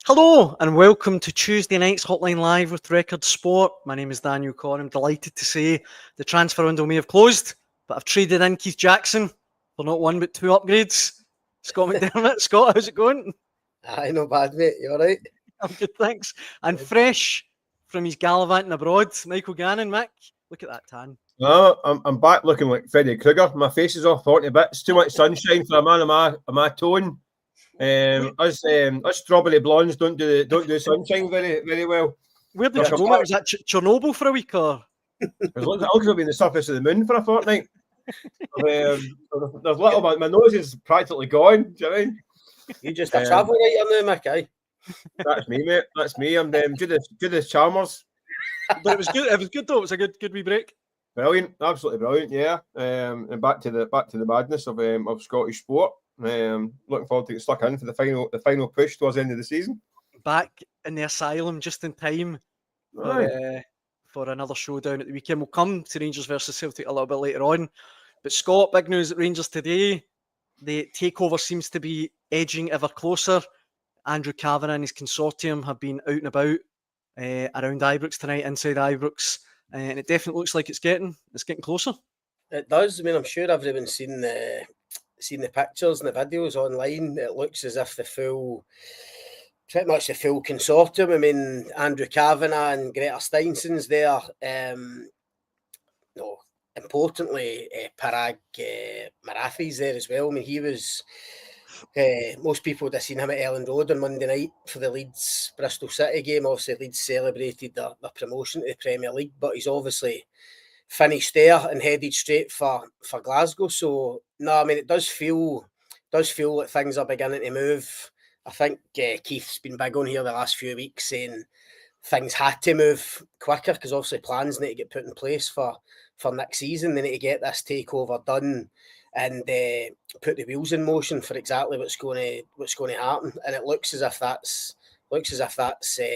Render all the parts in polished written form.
Hello and welcome to Tuesday night's Hotline Live with Record Sport. My name is Daniel Caw. I'm delighted to say the transfer window may have closed, but I've traded in Keith Jackson for not one but two upgrades. Scott McDermott. Scott, how's it going? Aye, not bad, mate. You all right? I'm good, thanks. And fresh from his gallivanting abroad, Michael Gannon. Mick, look at that tan. No, I'm back looking like Freddy Krueger. My face is all 40 bits. Too much sunshine for a man of my tone. Us strawberry blondes don't do sunshine very well. Where did you go, mate? Was that Chernobyl for a week, or? As long as I could have been the surface of the moon for a fortnight. There's little bit. My nose is practically gone. Do you know what I mean? You just a travel writer now, Mick, aye? That's me, mate. That's me. I'm Judith Chalmers. But it was good. It was good though. It was a good wee break. Brilliant, absolutely brilliant. Yeah. And back to the madness of Scottish sport. Looking forward to get stuck in for the final push towards the end of the season. Back in the asylum just in time for another showdown at the weekend. We'll come to Rangers versus Celtic a little bit later on. But Scott, big news at Rangers today. The takeover seems to be edging ever closer. Andrew Cavenagh and his consortium have been out and about around Ibrox tonight, inside Ibrox, and it definitely looks like it's getting closer. It does. I mean, I'm sure everyone's seen the pictures and the videos online. It looks as if pretty much the full consortium. I mean, Andrew Cavenagh and Greta Steinson's there. Importantly, Paraag Marathe's there as well. I mean, he was. Most people would have seen him at Elland Road on Monday night for the Leeds Bristol City game. Obviously, Leeds celebrated their promotion to the Premier League, but he's obviously finished there and headed straight for Glasgow. So no, I mean, it does feel like things are beginning to move. I think Keith's been big on here the last few weeks saying things had to move quicker because obviously plans need to get put in place for next season. They need to get this takeover done and put the wheels in motion for exactly what's going to happen. And it looks as if that's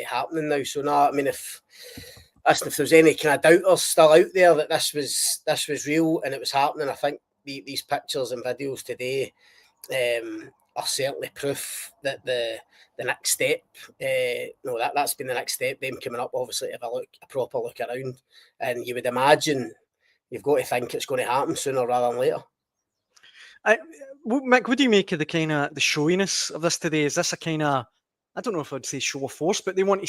happening now. So no, I mean, if there's any kind of doubters still out there that this was real and it was happening, I think these pictures and videos today are certainly proof that the next step, that's been the next step. Them coming up, obviously, to have a proper look around, and you would imagine you've got to think it's going to happen sooner rather than later. Mick, what do you make of the kind of the showiness of this today? Is this a kind of, I don't know if I'd say show of force, but they want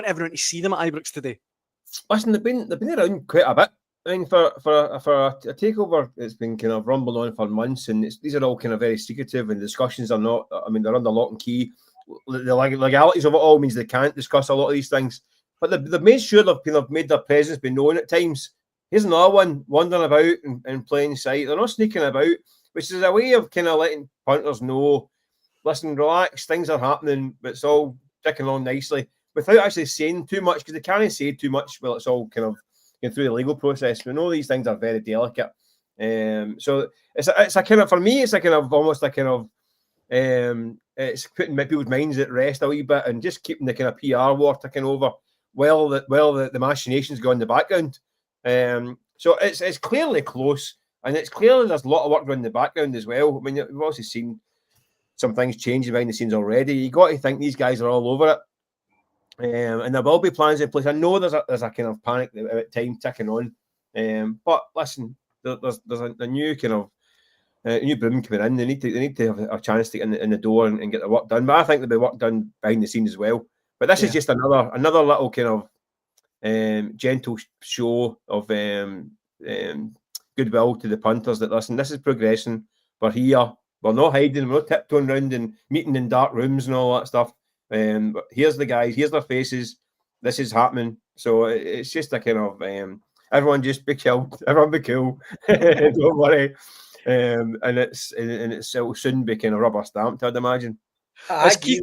everyone to see them at Ibrox today? Listen, they've been around quite a bit. I mean, for a takeover, it's been kind of rumbling on for months, and these are all kind of very secretive, and discussions are not. I mean, they're under lock and key. The legalities of it all means they can't discuss a lot of these things. But they've made sure they've kind of made their presence be known at times. Here's another one wandering about in plain sight. They're not sneaking about, which is a way of kind of letting punters know, listen, relax, things are happening, but it's all ticking on nicely, without actually saying too much, because they can't say too much while it's all kind of going through the legal process. We know these things are very delicate. So it's a kind of, for me, it's a kind of almost a kind of, it's putting people's minds at rest a wee bit and just keeping the kind of PR war ticking over while the machinations go in the background. So it's clearly close. And it's clearly there's a lot of work going in the background as well. I mean, we've also seen some things changing behind the scenes already. You got to think these guys are all over it. And there will be plans in place. I know there's a kind of panic at time ticking on. But listen, there's a new kind of new broom coming in. They need to have a chance to get in the door and get the work done. But I think there'll be work done behind the scenes as well. But this is just another little kind of gentle show of goodwill to the punters that, listen, this is progressing. We're here. We're not hiding. We're not tiptoeing around and meeting in dark rooms and all that stuff. But here's the guys. Here's their faces. This is happening. So it's just a kind of everyone just be chilled. Everyone be cool. Don't worry. And it'll soon be kind of rubber stamped, I'd imagine. I agree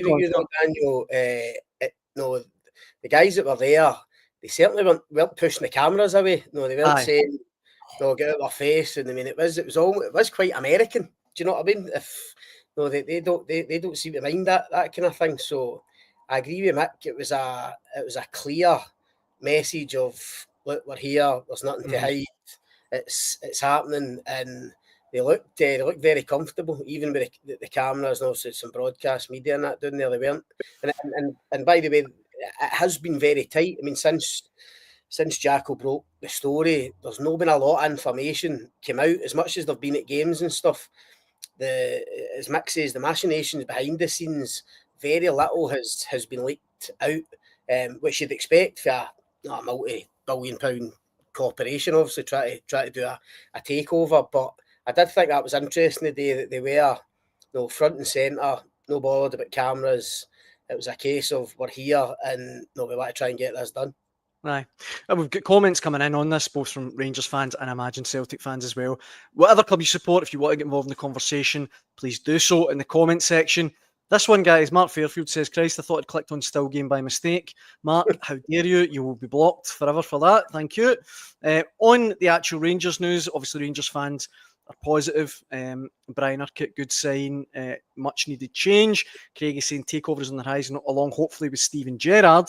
with you, though, Daniel. The guys that were there, they certainly weren't pushing the cameras away. No, they weren't saying, "No, get out of our face." And I mean, it was quite American. Do you know what I mean? They don't seem to mind that kind of thing. So I agree with Mick. It was a clear message of, look, we're here. There's nothing to hide. It's happening, and they looked very comfortable, even with the cameras and also some broadcast media and that down there. They weren't. And by the way, it has been very tight. I mean, since Jacko broke the story, there's not been a lot of information came out, as much as they've been at games and stuff. As Mick says, the machinations behind the scenes, very little has been leaked out, which you'd expect for a multi-billion-pound corporation, obviously try to do a takeover. But I did think that was interesting the day that they were, front and centre, no bothered about cameras. It was a case of we're here and we want to try and get this done. Aye. And we've got comments coming in on this, both from Rangers fans and I imagine Celtic fans as well. Whatever club you support, if you want to get involved in the conversation, please do so in the comment section. This one, guys, Mark Fairfield says, Christ, I thought I'd clicked on still game by mistake. Mark, how dare you? You will be blocked forever for that. Thank you. On the actual Rangers news, obviously Rangers fans are positive. Brian Urquhart, good sign. Much needed change. Craig is saying takeovers on the horizon, along hopefully with Steven Gerrard.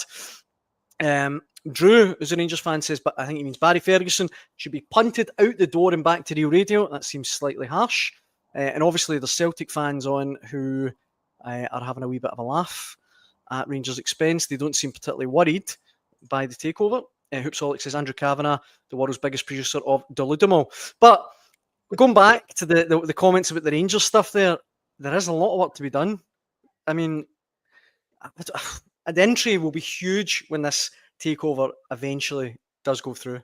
Drew, who's a Rangers fan, says, but I think he means Barry Ferguson should be punted out the door and back to Real Radio. That seems slightly harsh. And obviously there's Celtic fans on who are having a wee bit of a laugh at Rangers' expense. They don't seem particularly worried by the takeover. Hoopsaholic says, Andrew Cavenagh, the world's biggest producer of Deludomo. But going back to the comments about the Rangers stuff there is a lot of work to be done. I mean, the entry will be huge when this takeover eventually does go through.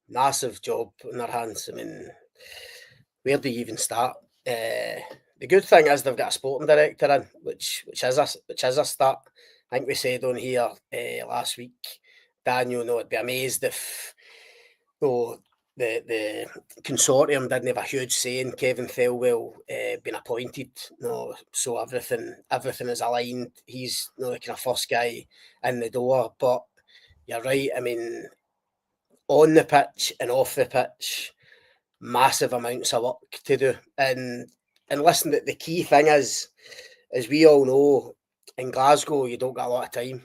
Massive job in their hands. I mean, where do you even start? The good thing is they've got a sporting director in, which is a start. I think we said on here last week, Daniel, I'd be amazed if the consortium didn't have a huge say in Kevin Thelwell being appointed. So everything is aligned. He's the kind of first guy in the door. But you're right. I mean, on the pitch and off the pitch, massive amounts of work to do. And listen, the key thing is, as we all know, in Glasgow, you don't got a lot of time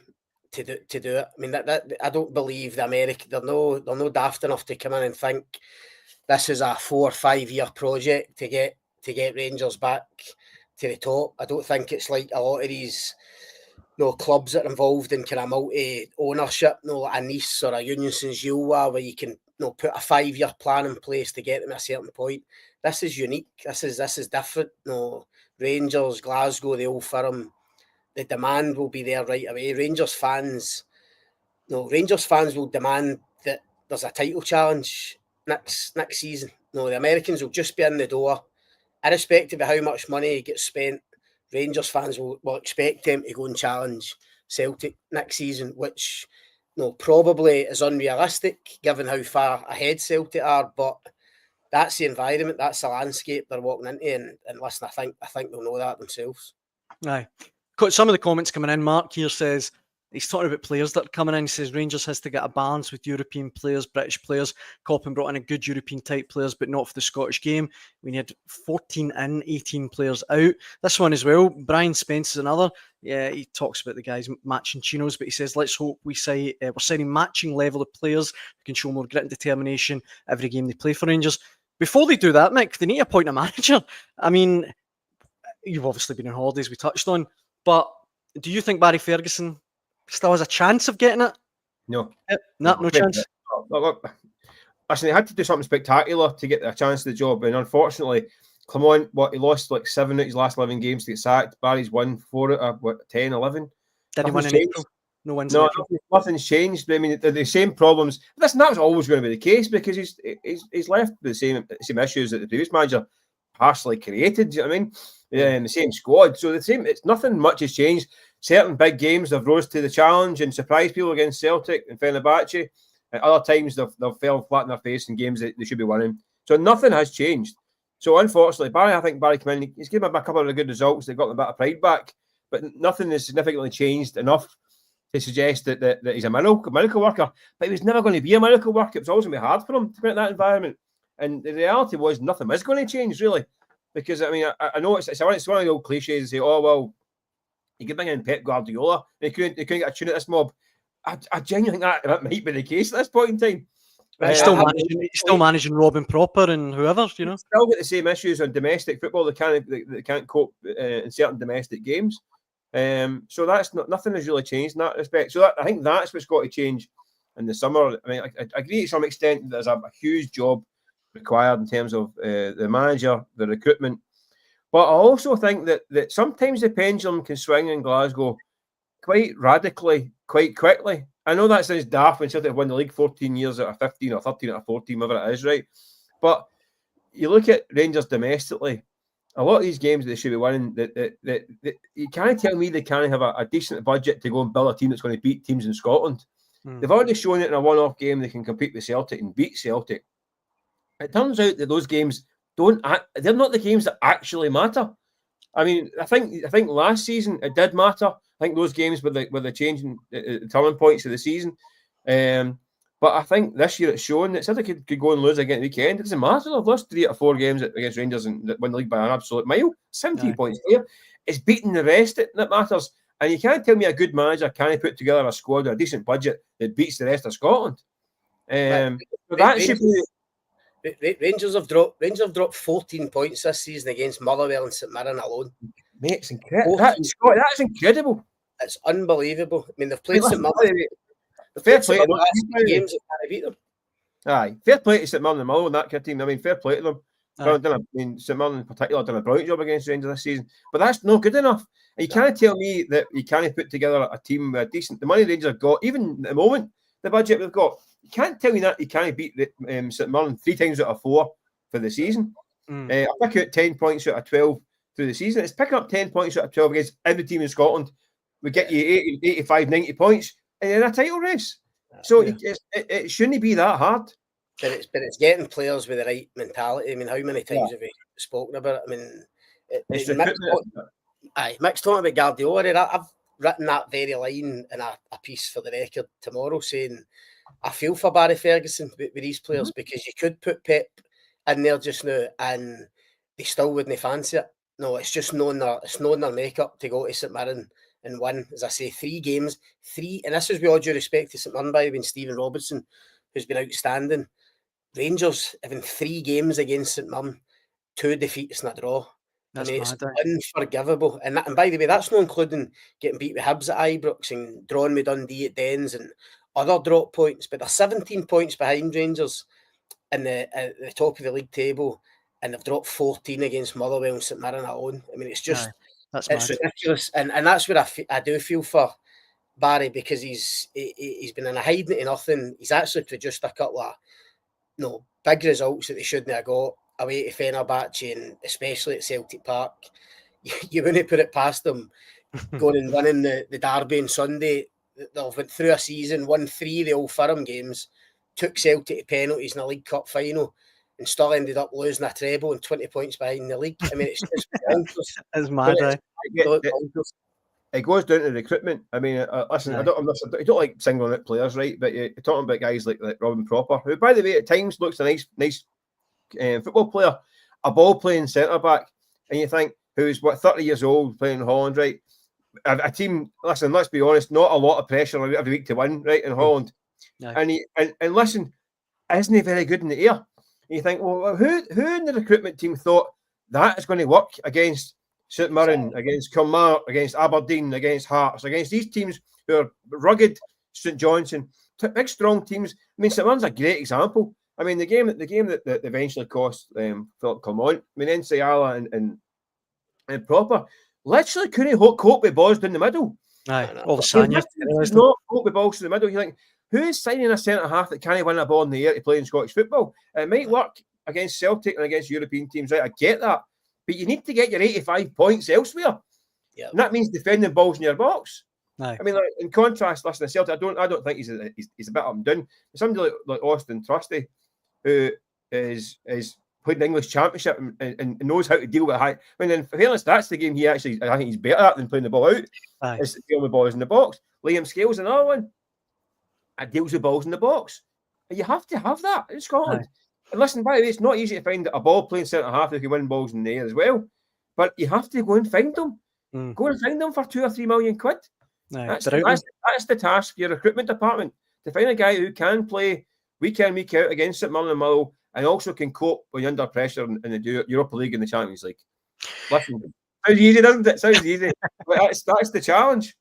to do it. I mean, that I don't believe the American, they're no daft enough to come in and think this is a 4 or 5 year project to get Rangers back to the top. I don't think it's like a lot of these clubs that are involved in kind of multi-ownership, like a Nice or a Union Saint-Gilloise, where you can put a 5 year plan in place to get them at a certain point. This is unique. This is different. Rangers, Glasgow, the old firm, the demand will be there right away. Rangers fans will demand that there's a title challenge next season. The Americans will just be in the door, irrespective of how much money gets spent. Rangers fans will expect them to go and challenge Celtic next season, which probably is unrealistic given how far ahead Celtic are. But that's the environment, that's the landscape they're walking into, and listen, I think they'll know that themselves. Aye. Some of the comments coming in, Mark here says, he's talking about players that are coming in. He says Rangers has to get a balance with European players, British players. Coppin brought in a good European type players, but not for the Scottish game. We had 14 in, 18 players out. This one as well, Brian Spence is another. Yeah, he talks about the guys matching chinos, but he says, let's hope we're signing matching level of players who can show more grit and determination every game they play for Rangers. Before they do that, Mick, they need to appoint a manager. I mean, you've obviously been on holidays, we touched on, but do you think Barry Ferguson still has a chance of getting it? No. No chance. Look, listen, he had to do something spectacular to get a chance to the job, and unfortunately, he lost like 7 out of his last 11 games to get sacked. Barry's won 4 out of 10, 11. Did he win in April? No wins in April. Nothing's changed. I mean, the same problems. Listen, that was always going to be the case because he's left with the same issues that the previous manager partially created. Do you know what I mean? Yeah, in the same squad. So nothing much has changed. Certain big games they've rose to the challenge and surprised people against Celtic and Fenerbahce. At other times they've fell flat in their face in games that they should be winning. So nothing has changed. So unfortunately, I think Barry came in, he's given them a couple of good results that got them a bit of pride back, but nothing has significantly changed enough to suggest that he's a miracle worker. But he was never going to be a miracle worker. It was always going to be hard for him to get in that environment. And the reality was nothing was going to change, really. Because, I mean, I know it's one of the old cliches to say, oh, well, you could bring in Pep Guardiola. They couldn't get a tune at this mob. I genuinely think that might be the case at this point in time. He's still managing Robin Proper and whoever, you know. Still got the same issues on domestic football. They can't cope in certain domestic games. So that's nothing has really changed in that respect. So I think that's what's got to change in the summer. I mean, I agree to some extent that there's a huge job required in terms of the manager, the recruitment. But I also think that sometimes the pendulum can swing in Glasgow quite radically, quite quickly. I know that sounds daft when Celtic won the league 14 years out of 15 or 13 out of 14, whatever it is, right? But you look at Rangers domestically, a lot of these games that they should be winning, that you can't tell me they can't have a decent budget to go and build a team that's going to beat teams in Scotland. They've already shown it in a one-off game they can compete with Celtic and beat Celtic. It turns out that those games they're not the games that actually matter. I mean, I think last season it did matter. I think those games were the changing turning points of the season. But I think this year it's shown that Celtic could go and lose again at the weekend. It doesn't matter. They've lost 3 out of 4 games against Rangers and won the league by an absolute mile. 17 points there. It's beating the rest that matters. And you can't tell me a good manager can't put together a squad with a decent budget that beats the rest of Scotland. That should be. Rangers have dropped 14 points this season against Motherwell and St Mirren alone. Mate, it's incredible. That's incredible. It's unbelievable. I mean, they've played St Mirren. Fair play to them. Games that can't beat them. Aye, fair play to St Mirren and Mallow and that team. I mean, fair play to them. St Mirren in particular done a brilliant job against Rangers this season, but that's not good enough. And you can't tell me that you can't put together a team with the money Rangers have got, even at the moment, the budget we've got. You can't tell me that you can't beat St Mirren 3 times out of 4 for the season. I pick out 10 points out of 12 through the season. It's picking up 10 points out of 12 against every team in Scotland. We get you 80, 85, 90 points and in a title race. So it shouldn't be that hard. But it's getting players with the right mentality. I mean, how many times have we spoken about it? I mean, Mick's talking about Guardiola. I've written that very line in a piece for the Record tomorrow saying I feel for Barry Ferguson with these players because you could put Pep in there just now and they still wouldn't fancy it. No, it's just knowing their makeup to go to St Mirren and win. As I say, 3 games, and this is with all due respect to St Mirren by the way, and Stephen Robertson, who's been outstanding. Rangers having 3 games against St Mirren, 2 defeats and a draw. That's it's unforgivable. And by the way, that's not including getting beat with Hibs at Ibrox and drawing with Dundee at Dens and other drop points. But they're 17 points behind Rangers at the top of the league table, and they've dropped 14 against Motherwell and St Mirren alone. I mean, it's just it's ridiculous. And that's where I do feel for Barry because he's been in a hiding to nothing. He's actually produced a couple of big results that they shouldn't have got away to Fenerbahce and especially at Celtic Park. You wouldn't put it past them going and winning the derby on Sunday. They've went through a season, won 3 of the Old Firm games, took Celtic to penalties in a League Cup final and still ended up losing a treble and 20 points behind the league. I mean, it's just it's mad. It goes down to recruitment. I mean, listen, I don't like singling out players, right? But you're talking about guys like Robin Proper, who, by the way, at times looks a nice football player, a ball-playing centre-back, and you think, who's, 30 years old, playing in Holland, right? A team, listen, let's be honest, not a lot of pressure every week to win, right, in Holland. No. And listen, isn't he very good in the air? And you think, well, who in the recruitment team thought that is going to work against St Mirren, against Kilmarnock, against Aberdeen, against Hearts, against these teams who are rugged, St Johnstone, big strong teams. I mean, St Mirren's a great example. I mean, the game that eventually cost Philip Clement, I mean, Ensayala and Proper literally couldn't cope with balls down the middle. All the Sanya. Not cope with balls in the middle. You think, who is signing a centre half that can't win a ball in the air to play in Scottish football? It might work against Celtic and against European teams, right? I get that. But you need to get your 85 points elsewhere. Yep. And that means defending balls in your box. I mean, like, in contrast, listen to Celtic, I don't think he's a bit up and down. Somebody like Austin Trusty, who is played the English Championship and knows how to deal with high. I mean, in fairness, that's the game I think he's better at than playing the ball out. Is dealing with balls in the box. Liam Scales, another one, deals with balls in the box. And you have to have that in Scotland. And listen, by the way, it's not easy to find a ball-playing centre-half who can win balls in the air as well. But you have to go and find them. Go and find them for 2 or 3 million quid. That's the task of your recruitment department, to find a guy who can play week in, week out against St Mirren and Motherwell, and also can cope when you're under pressure in the Europa League and the Champions League. Listen, sounds easy, doesn't it? Sounds easy. But that's the challenge.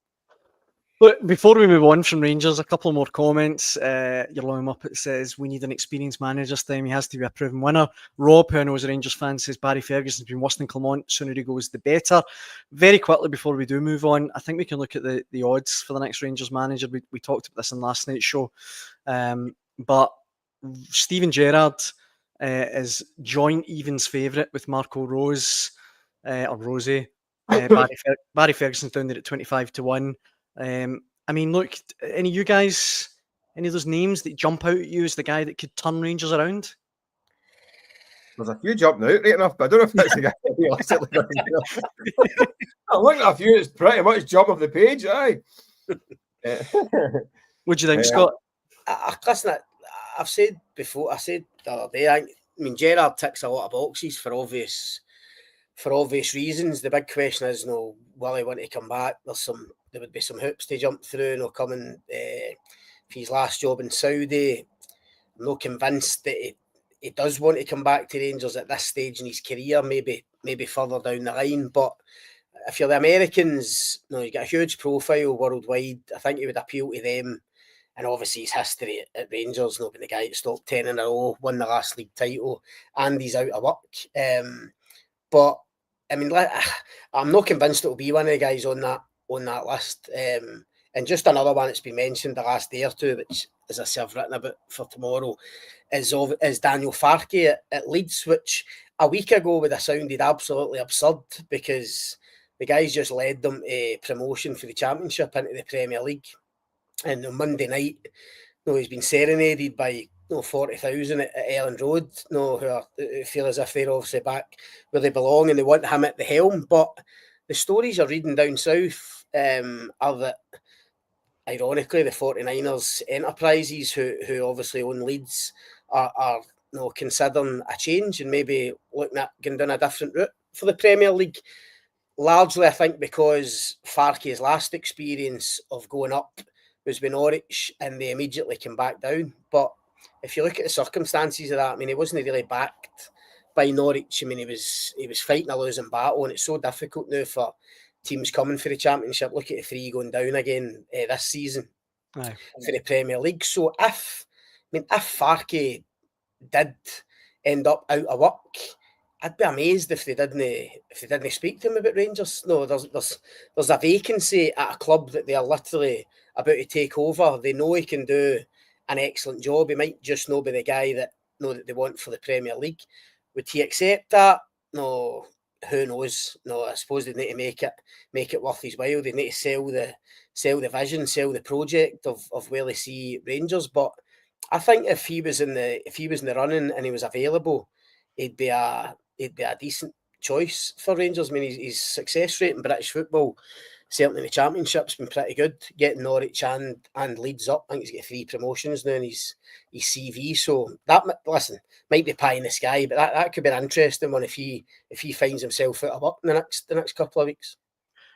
But before we move on from Rangers, a couple more comments. Your Loyal Muppet says, we need an experienced manager this time. He has to be a proven winner. Rob, who I know is a Rangers fan, says Barry Ferguson's been worse than Clement. Sooner he goes, the better. Very quickly before we do move on, I think we can look at the odds for the next Rangers manager. We talked about this in last night's show. But Steven Gerrard is joint evens favourite with Marco Rose, or Rosé. Barry Ferguson's down there at 25-1. I mean, look, any of you guys, any of those names that jump out at you as the guy that could turn Rangers around? There's a few jumping out right enough, but I don't know if that's the guy. I'm looking at a few that's pretty much jump off the page, aye. What do you think, Scott? Listen, I've said before, I said the other day, I mean, Gerrard ticks a lot of boxes for obvious reasons. The big question is, will he want to come back? There would be some hoops to jump through, coming for his last job in Saudi. I'm not convinced that he does want to come back to Rangers at this stage in his career, maybe further down the line. But if you're the Americans, you get a huge profile worldwide. I think it would appeal to them. And obviously his history at Rangers, not been the guy that stopped 10 in a row, won the last league title, and he's out of work. But I mean, I'm not convinced it'll be one of the guys on that list. And just another one that's been mentioned the last day or two, which, as I say, I've written about for tomorrow, is Daniel Farke at Leeds, which a week ago would have sounded absolutely absurd because the guys just led them to promotion for the Championship into the Premier League. And on Monday night, he's been serenaded by 40,000 at Elland Road, who feel as if they're obviously back where they belong and they want him at the helm. But the stories you're reading down south are that, ironically, the 49ers enterprises, who obviously own Leeds, are considering a change and maybe looking at going down a different route for the Premier League. Largely, I think, because Farke's last experience of going up was with Norwich and they immediately came back down. But if you look at the circumstances of that, I mean, he wasn't really backed by Norwich. I mean, he was fighting a losing battle, and it's so difficult now for teams coming for the Championship. Look at the 3 going down again this season for the Premier League. So if Farke did end up out of work, I'd be amazed if they didn't speak to him about Rangers. No, there's a vacancy at a club that they are literally about to take over. They know he can do an excellent job. He might just not be the guy that they want for the Premier League. Would he accept that? No, who knows? No, I suppose they need to make it worth his while. They need to sell the vision, sell the project of where they see Rangers. But I think if he was in the running and he was available, he'd be a decent choice for Rangers. I mean, his success rate in British football, certainly in the Championship's been pretty good. Getting Norwich and Leeds up, I think he's got 3 promotions now in his CV. So that, listen, might be pie in the sky, but that could be an interesting one if he finds himself out of work in the next couple of weeks.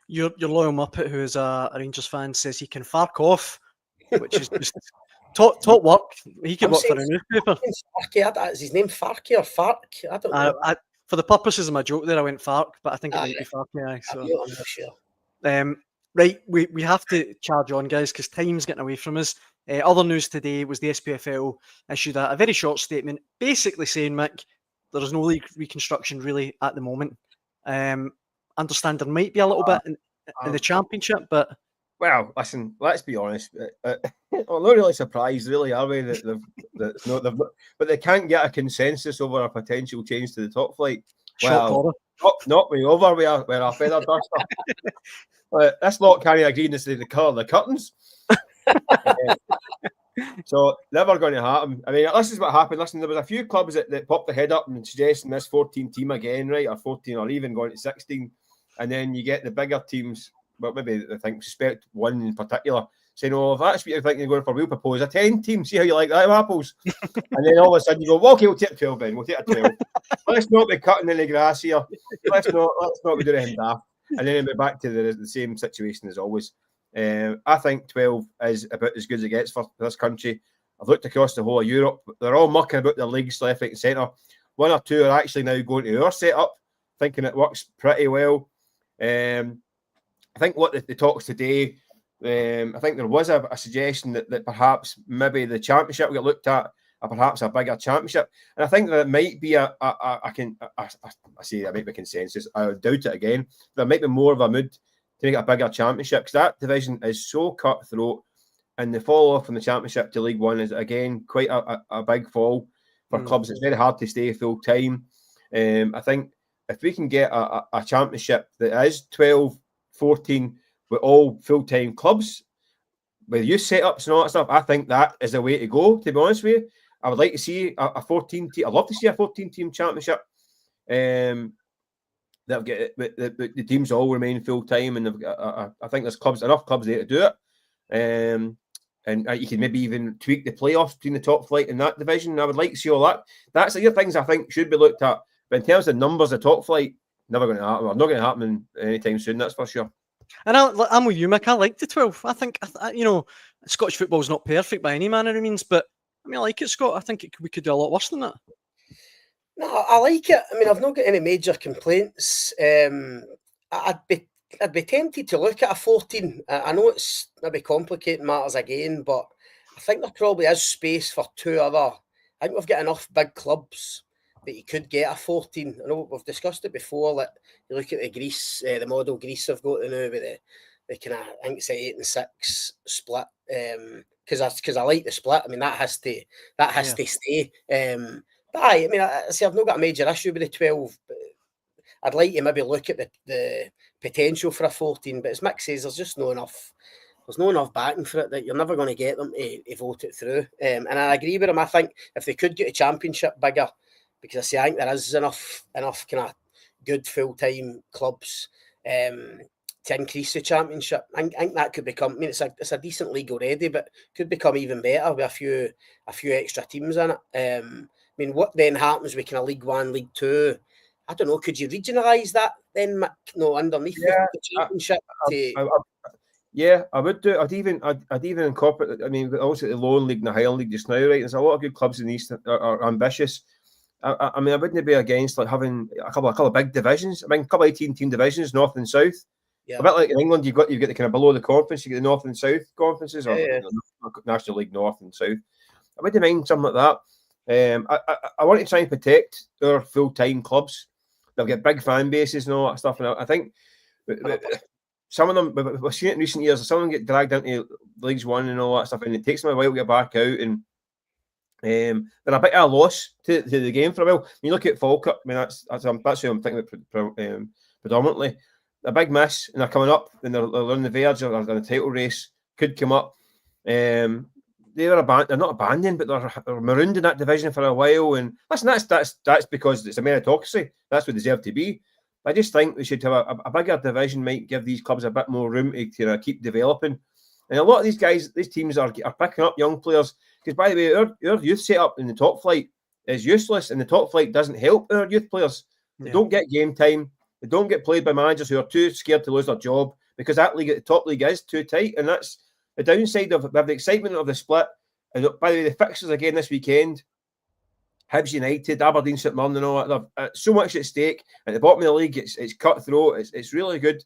Your Loyal Muppet, who is a Rangers fan, says he can fark off, which is just top work. He could work for a newspaper. Is his name Farke or Fark? I don't know. For the purposes of my joke there, I went Fark, but I think it might be Farke. So. I'm not sure. Right, we have to charge on, guys, because time's getting away from us. Other news today was the SPFL issued a very short statement, basically saying, Mick, there is no league reconstruction really at the moment. Understand there might be a little bit in the Championship, but... Well, listen, let's be honest. I'm not really surprised, really, are we? But they can't get a consensus over a potential change to the top flight. Well, not way over. We're a feather duster. This lot can't agree on the colour of the curtains. So never going to happen. I mean, this is what happened. Listen, there was a few clubs that popped their head up and suggesting this 14 team again, right, or 14, or even going to 16, and then you get the bigger teams. Well, maybe I think suspect one in particular saying, "Oh, if that's what you're thinking you're going for, we'll propose a 10 team. See how you like that, apples." And then all of a sudden you go, "Well, okay, we'll take 12 then. We'll take a 12. Let's not be cutting in the grass here. Let's not be doing anything daft." And then we're back to the same situation as always. I think 12 is about as good as it gets for this country. I've looked across the whole of Europe. They're all mucking about their leagues left, right, and centre. 1 or 2 are actually now going to our setup, thinking it works pretty well. I think what the talks today, I think there was a suggestion that perhaps maybe the championship will get looked at, or perhaps a bigger championship. And I think that it might be I say there might be consensus. I would doubt it again. There might be more of a mood to make it a bigger championship, because that division is so cutthroat, and the fall off from the championship to League One is again quite a big fall for clubs. It's very hard to stay full time. I think if we can get a championship that is 12, 14 with all full-time clubs, with youth setups and all that stuff, I think that is the way to go, to be honest with you. I would like to see a 14 team. I'd love to see a 14-team championship. That'll get the teams all remain full-time, and I think there's enough clubs there to do it. And you can maybe even tweak the playoffs between the top flight and that division. I would like to see all that. That's the things I think should be looked at. But in terms of numbers, the top flight, never going to happen. Well, not going to happen anytime soon, that's for sure. And I'm with you, Mick. I like the 12. I think, Scottish football is not perfect by any manner of means, but I like it, Scott. I think we could do a lot worse than that. No, I like it. I've not got any major complaints. I'd be tempted to look at a 14. I know it's maybe complicating matters again, but I think there probably is space for 2 other. I think we've got enough big clubs that you could get a 14. I know we've discussed it before. Like you look at the model Greece have got to now with the kind of, I think it's 8 and 6 split. Because I like the split. That has to stay. But I've not got a major issue with the 12. But I'd like to maybe look at the potential for a 14. But as Mick says, there's just no enough. There's no enough backing for it that you're never going to get them to vote it through. And I agree with him. I think if they could get a championship bigger, because I think there is enough kind of good full-time clubs to increase the championship. I think that could become. It's a decent league already, but could become even better with a few extra teams in it. What then happens with kind of League One, League Two? I don't know. Could you regionalise that then? No, underneath the championship. I would do. I'd even incorporate. Also the lower league and the higher league just now, right? There's a lot of good clubs in the East that are ambitious. I wouldn't be against like having a couple of big divisions. A couple of 18-team divisions, North and South. Yeah. A bit like in England, you've got the kind of below the conference. You get the North and South conferences, or National League North and South. I wouldn't mind something like that. I want to try and protect our full-time clubs. They'll get big fan bases and all that stuff. And I think some of them, we've seen it in recent years. Some of them get dragged into Leagues One and all that stuff, and it takes them a while to get back out. And they're a bit of a loss to the game for a while. When you look at Falkirk, that's who I'm thinking about predominantly. A big miss, and they're coming up, and they're on the verge of a title race. Could come up. They're not abandoned, but they're marooned in that division for a while. And listen, that's because it's a meritocracy. That's what they deserve to be. I just think we should have a bigger division. Might give these clubs a bit more room to keep developing. And a lot of these teams are picking up young players. Because by the way, our youth setup in the top flight is useless, and the top flight doesn't help our youth players. They don't get game time. They don't get played by managers who are too scared to lose their job, because that league, the top league, is too tight, and that's the downside of the excitement of the split. And by the way, the fixtures again this weekend: Hibs United, Aberdeen, St Mirren, and all that. So much at stake at the bottom of the league. It's cutthroat. It's really good,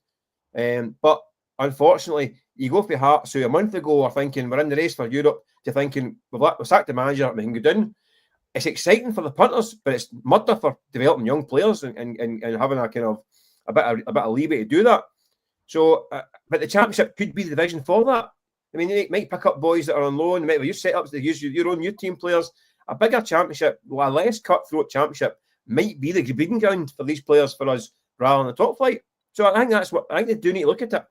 but unfortunately, you go for Hearts. So a month ago, we're thinking we're in the race for Europe, to thinking we've sacked the manager, we can go down. It's exciting for the punters, but it's murder for developing young players and having a kind of a bit of leeway to do that. So, but the championship could be the division for that. You might pick up boys that are on loan. You might have youth setups that use your own youth team players. A bigger championship, a less cutthroat championship, might be the breeding ground for these players for us rather than the top flight. So I think they do need to look at it.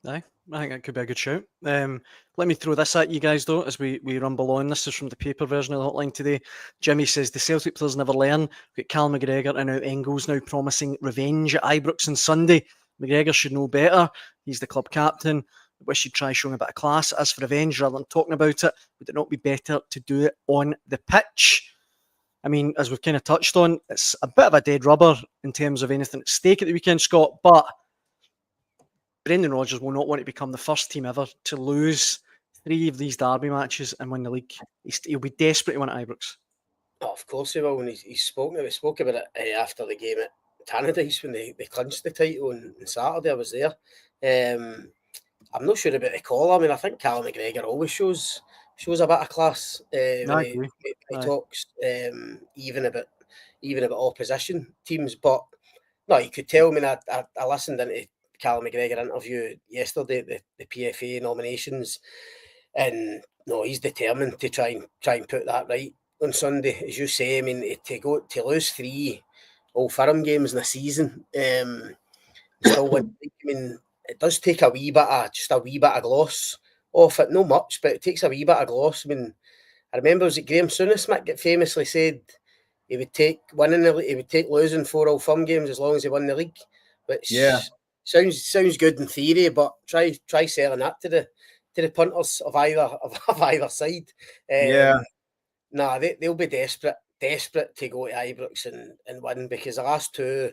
Aye, I think that could be a good shout. Let me throw this at you guys, though, as we rumble on. This is from the paper version of the hotline today. Jimmy says, the Celtic players never learn. We've got Callum McGregor and now Engels now promising revenge at Ibrox on Sunday. McGregor should know better. He's the club captain. I wish he'd try showing a bit of class. As for revenge, rather than talking about it, would it not be better to do it on the pitch? As we've kind of touched on, it's a bit of a dead rubber in terms of anything at stake at the weekend, Scott, but Brendan Rodgers will not want to become the first team ever to lose 3 of these derby matches and win the league, he'll be desperate to win at Ibrox. Oh, of course he will, and he's spoken. We spoke about it after the game at Tannadice when they clinched the title on Saturday. I was there. I'm not sure about the call. I mean, I think Callum McGregor always shows a bit of class when he talks, even about opposition teams. But no, you could tell. I mean, I listened into Callum McGregor interview yesterday, the PFA nominations, and no, he's determined to try and put that right on Sunday, as you say. I mean, to lose 3 Old Firm games in a season, still win. I mean, it does take a wee bit of gloss off it. Not much, but it takes a wee bit of gloss. I mean, I remember was it Graham Souness, Mick, famously said he would take losing 4 Old Firm games as long as he won the league. Which sounds good in theory, but try selling that to the punters of either side. They'll be desperate to go to Ibrox and win, because the last 2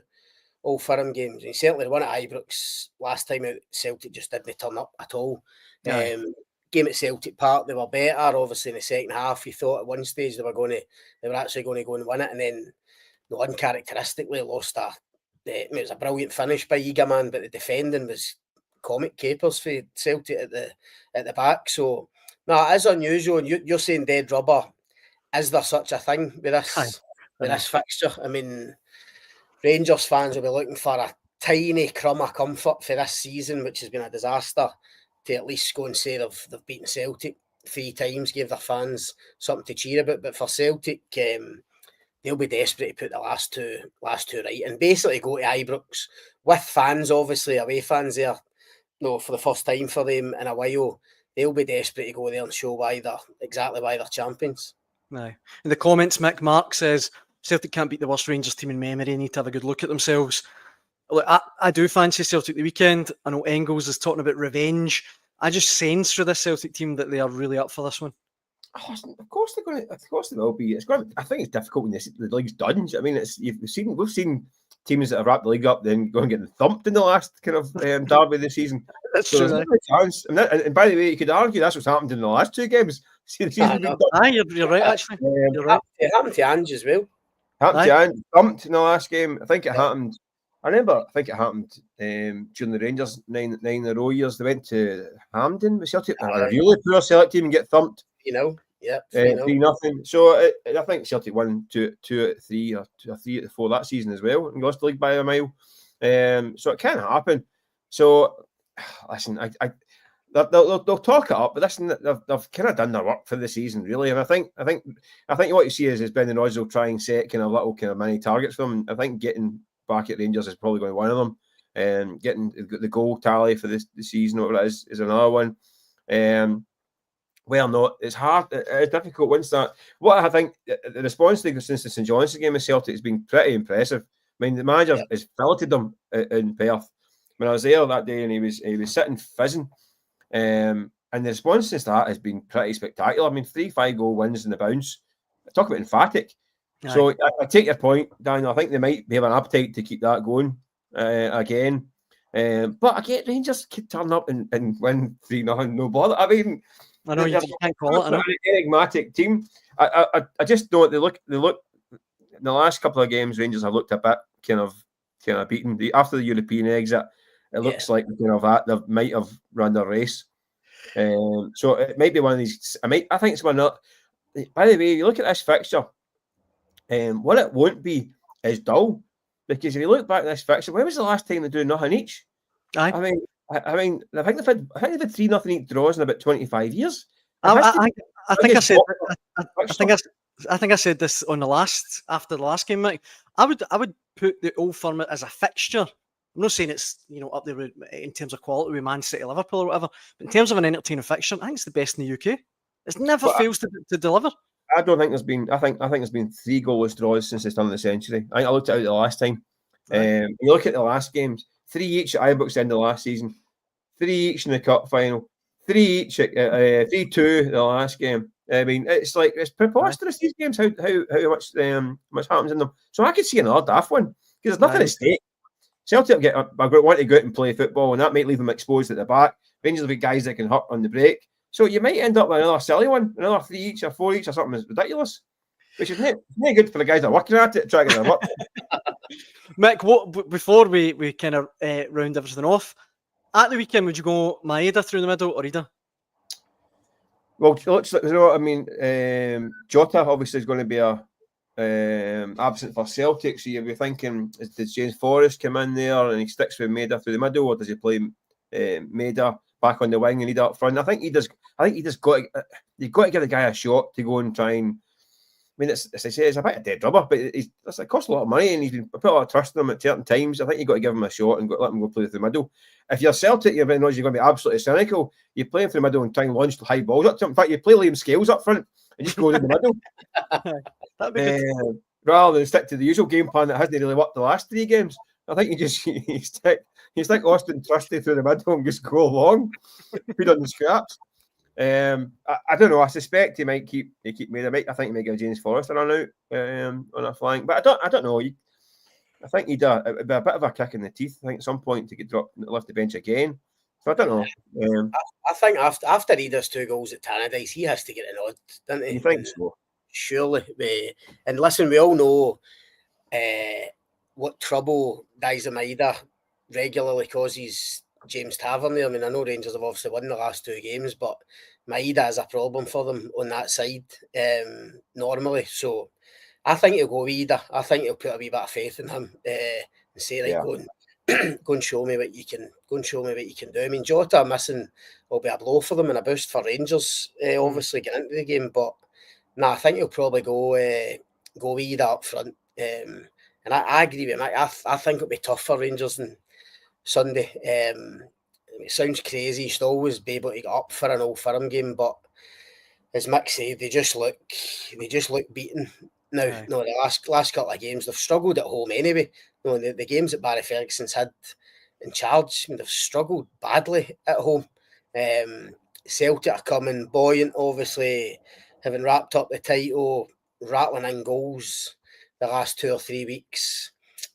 Old Firm games, and certainly the one at Ibrox last time out, Celtic just didn't turn up at all. Game at Celtic Park, they were better. Obviously, in the second half, you thought at one stage they were actually going to go and win it, and then uncharacteristically lost it was a brilliant finish by Eagleman, but the defending was comic capers for Celtic at the back. So no, it is unusual. And you're saying dead rubber. Is there such a thing with this fixture? I mean, Rangers fans will be looking for a tiny crumb of comfort for this season, which has been a disaster, to at least go and say they've beaten Celtic 3 times, gave their fans something to cheer about. But for Celtic, they'll be desperate to put the last two right, and basically go to Ibrox with fans, obviously away fans there. No, for the first time for them in a while, they'll be desperate to go there and show exactly why they're champions. No. In the comments, Mark says Celtic can't beat the worst Rangers team in memory. They need to have a good look at themselves. Look, I do fancy Celtic the weekend. I know Engels is talking about revenge. I just sense for this Celtic team that they are really up for this one. Oh, of course they're going to. Of course they will be. I think it's difficult when the league's done. I mean, we've seen teams that have wrapped the league up then go and get thumped in the last kind of derby of the season. That's true. No chance. And by the way, you could argue that's what's happened in the last 2 games. You're right. Actually, you're right. It happened to Ange as well. Happened to Ange, thumped in the last game. I think it happened. I think it happened during the Rangers 9 in a row years. They went to Hampden with Celtic, a really poor Celtic team, and get thumped. 3-0. So I think Celtic won 2 out of 3 or 3 out of 4 that season as well, and lost the league by a mile. So it can happen. So listen, they'll talk it up, but listen, they've kind of done their work for the season, really. And I think what you see is Brendan Rodgers will try and set kind of little kind of mini targets for them. I think getting back at Rangers is probably going to be one of them. And getting the goal tally for the season, whatever it is another one. Well, no, it's hard. It's difficult once that. What I think the response to since the St Johnstone game of Celtic has been pretty impressive. I mean, the manager has filleted them in Perth. When I was there that day, and he was sitting fizzing, and the response to that has been pretty spectacular. I mean, 3-5 goal wins in the bounce. Talk about emphatic. Aye. So I take your point, Daniel. I think they might have an appetite to keep that going again. But again, Rangers could turn up and win 3-0, no bother. I mean, I know you can't call it. An enigmatic team. I just know they look. In the last couple of games, Rangers have looked a bit kind of beaten. After the European exit, it looks like they might have run their race. So it might be one of these. I think it's one up. By the way, you look at this fixture. What it won't be is dull, because if you look back at this fixture, when was the last time they do nothing each? Aye. I mean, I think they've had 3-0 each draws in about 25 years. I think I said this on after the last game, Mike. I would put the Old Firm as a fixture. I'm not saying it's up there in terms of quality with Man City, Liverpool, or whatever. But in terms of an entertaining fixture, I think it's the best in the UK. It never fails to deliver. I don't think there's been. I think there's been 3 goalless draws since the turn of the century. I think I looked at it the last time. You look at the last games. 3 each at Ibrox end of last season, 3 each in the cup final, 3 each at 3-2 the last game. I mean, it's preposterous these games how much happens in them. So I could see another daft one, because there's nothing at stake. Celtic want to go out and play football, and that might leave them exposed at the back. Rangers will be guys that can hurt on the break. So you might end up with another silly one, another 3 each or 4 each or something that's ridiculous, which is not good for the guys that are working at it, trying to get their work. Mick, before we kind of round everything off, at the weekend, would you go Maeda through the middle or Ida? Well, I mean, Jota obviously is going to be absent for Celtic, so you'll be thinking, does James Forrest come in there and he sticks with Maeda through the middle, or does he play Maeda back on the wing and Ida up front? I think he does. You've got to give the guy a shot to go and try and. I mean, as I say, it's a bit of dead rubber, but it costs a lot of money, and he's been put a lot of trust in him at certain times. I think you've got to give him a shot and let him go play through the middle. If you're Celtic, you're going to be absolutely cynical. You play him through the middle and try and launch high balls up to him. In fact, you play Liam Scales up front and just go in the middle. That'd be good. Rather than stick to the usual game plan that hasn't really worked the last 3 games. I think you stick Austin Trusty through the middle and just go along, feed on the scraps. I don't know. I suspect he might keep Maeda. I think he might give James Forrest a run out on a flank, but I don't know. I think it'd be a bit of a kick in the teeth. I think at some point to get dropped, left the bench again. So I don't know. I think after he does 2 goals at Tannadice, he has to get an odd, doesn't he? You think so? Surely. And listen, we all know what trouble Daiza Maeda regularly causes James Tavernier. I mean, I know Rangers have obviously won the last 2 games, but Maeda is a problem for them on that side normally. So I think he'll go Ida. I think he'll put a wee bit of faith in him and say, like, go and show me what you can. Go and show me what you can do. I mean, Jota missing will be a blow for them and a boost for Rangers. Obviously, get into the game, but I think he'll probably go Ida up front. And I agree with Mick. I think it'll be tough for Rangers on Sunday. It sounds crazy. You should always be able to get up for an Old Firm game, but as Mick said, they just look beaten now. Aye. No, the last couple of games they've struggled at home anyway. No, the games that Barry Ferguson's had in charge, I mean, they've struggled badly at home. Celtic are coming buoyant, obviously, having wrapped up the title, rattling in goals the last 2 or 3 weeks.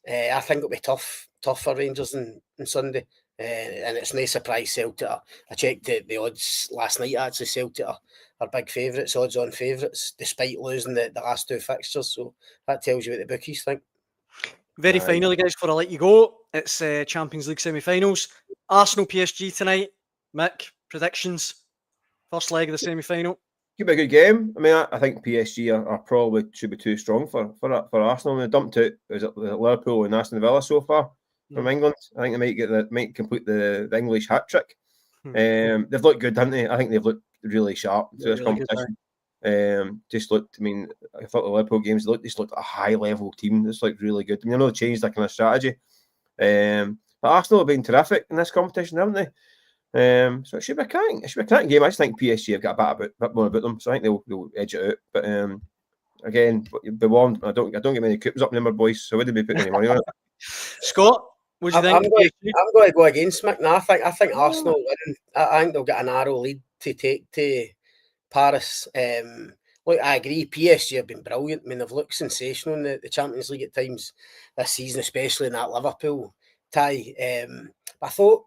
I think it'll be tough for Rangers on Sunday. And it's no surprise Celtic I checked the odds last night. Actually, Celtic are big favourites, odds-on favourites, despite losing the last 2 fixtures. So that tells you what the bookies think. Very finally, guys, before I let you go, it's Champions League semi-finals. Arsenal PSG tonight. Mick, predictions? First leg of the semi-final. Could be a good game. I mean, I think PSG are probably should be too strong for Arsenal. They dumped out Liverpool and Aston Villa so far from England. I think they might complete the English hat trick. They've looked good, haven't they? I think they've looked really sharp through this competition. Just looked. I mean, I thought the Liverpool games just looked a high level team. It's like really good. I mean, I know they changed that kind of strategy, but Arsenal have been terrific in this competition, haven't they? So it should be a cracking game. I just think PSG have got a bit more about them, so I think they'll edge it out. But again, be warned, I don't get many coupons up number, boys, so I wouldn't be putting any money on it. Scott, what do you think? I'm going to go against Mick. No, I think Arsenal win. I think they'll get a narrow lead to take to Paris. Look, I agree. PSG have been brilliant. I mean, they've looked sensational in the Champions League at times this season, especially in that Liverpool tie. I thought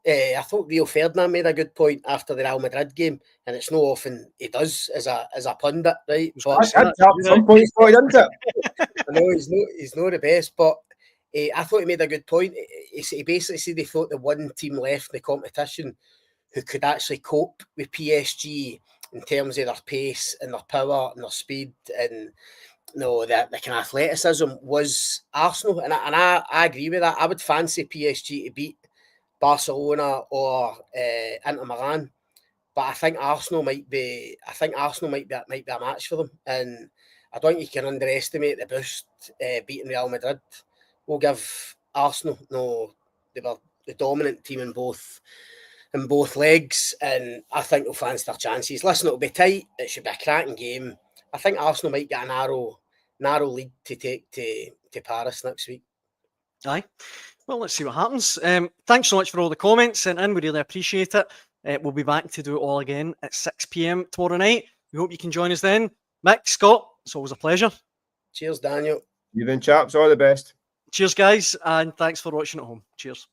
Rio Ferdinand made a good point after the Real Madrid game, and it's not often he does as a pundit, right? But some points, isn't it? I know he's not the best, but I thought he made a good point. He basically said he thought the one team left in the competition who could actually cope with PSG in terms of their pace and their power and their speed and the kind of athleticism was Arsenal, and I agree with that. I would fancy PSG to beat Barcelona or Inter Milan, but I think Arsenal might be a match for them, and I don't think you can underestimate the boost beating Real Madrid will give Arsenal. They were the dominant team in both legs, and I think they'll fancy their chances. Listen, it'll be tight. It should be a cracking game. I think Arsenal might get a narrow lead to take to Paris next week. Aye. Well, let's see what happens. Thanks so much for all the comments sent in. We really appreciate it. We'll be back to do it all again at 6 p.m. tomorrow night. We hope you can join us then. Mick, Scott, it's always a pleasure. Cheers, Daniel. You've been chaps. All the best. Cheers, guys, and thanks for watching at home. Cheers.